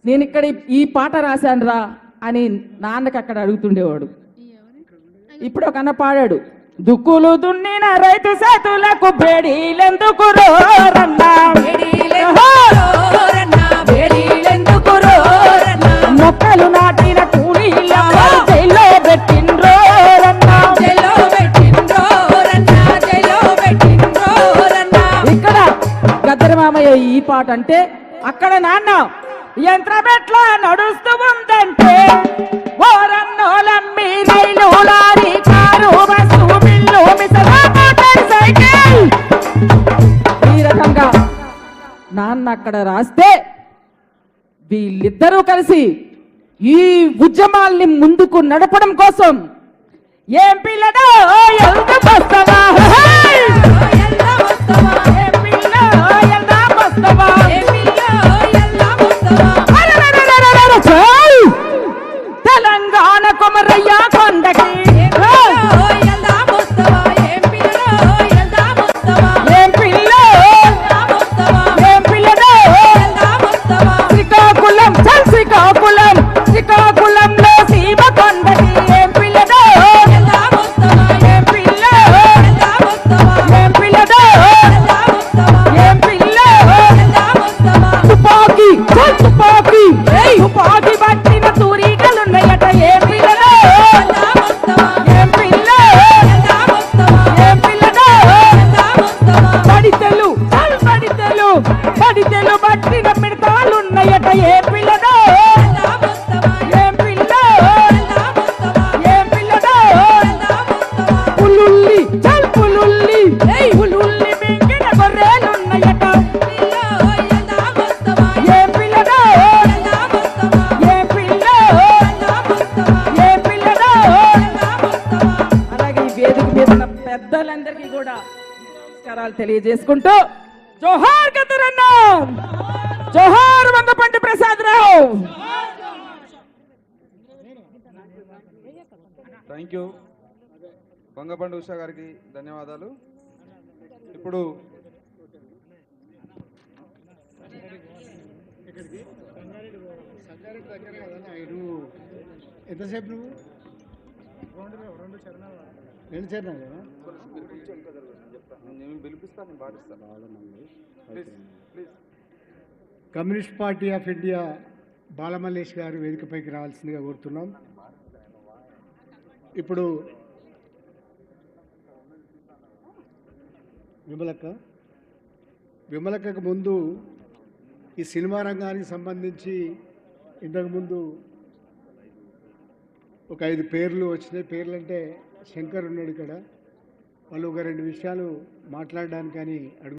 నేను ఇక్కడ ఈ పాట రాశాను రా అని నాన్నకి అక్కడ అడుగుతుండేవాడు. ఇప్పుడు ఒక అన్న పాడాడు, దుక్కులు దున్నిన రైతు సేతులకు బేడీలెందుకు రోరన్నా, మొక్కలు నాటిన కూలీలను జైల్లో పెట్టిండ్రోరన్నా. ఇక్కడ గద్దర మామయ్య ఈ పాట అంటే, అక్కడ నాన్న యంత్రమెట్ల నడుస్తూ ఉందంటే ఓరన్నోలమ్మి rail lorry car bus mill మిసలు మోటార్ సైకిల్ ఈ రకంగా నాన్న అక్కడ రాస్తే వీళ్ళిద్దరూ కలిసి ఈ ఉద్యమాల్ని ముందుకు నడపడం కోసం ఏం పిల్లడో ఎంత వస్తావా, తెలంగాణ కొమరయ్య కొండకి శ్రీకాకుళం శ్రీకాకుళంలో సీమ కొండకి ఏం పిల్లదో ఏం పిల్ల ఏం పిల్లదో ఏం పిల్ల తుపాకి తుపాకి తుపాకి పట్టిన తూరికలున్నాయట ఏం పిల్లదో ఏం పిల్ల ఏం పిల్లదో పడితెలు పడితెలు పట్టిన మిడతాలున్నాయట ఏం పిల్లదో ఏం పిల్ల ఏం పిల్లదో పులుల్లి పులుల్లి పులుల్లి మింగిన గొర్రెలున్నాయట ఏం పిల్లదో ఏం పిల్ల ఏం పిల్లదో. అలాగే ఈ వేదిక మీద ఉన్న పెద్దలందరికీ కూడా నమస్కారాలు తెలియజేసుకుంటూ జోహార్ గద్దరన్న, జోహార్ వంగపంటి ప్రసాద్ రావు. థ్యాంక్ యూ వంగపండి ఉషా గారికి ధన్యవాదాలు. ఇప్పుడు ఎంతసేపు నువ్వు రెండు చరణాలు కదా communist party of India Balamallesh గారు వేదికపైకి రావాల్సిందిగా కోరుతున్నాం. ఇప్పుడు విమలక్కకు ముందు ఈ సినిమా రంగానికి సంబంధించి ఇంతకుముందు ఒక 5 పేర్లు వచ్చినాయి. పేర్లు అంటే శంకర్ ఉన్నాడు ఇక్కడ, వాళ్ళు ఒక 2 విషయాలు మాట్లాడడానికని అడుగు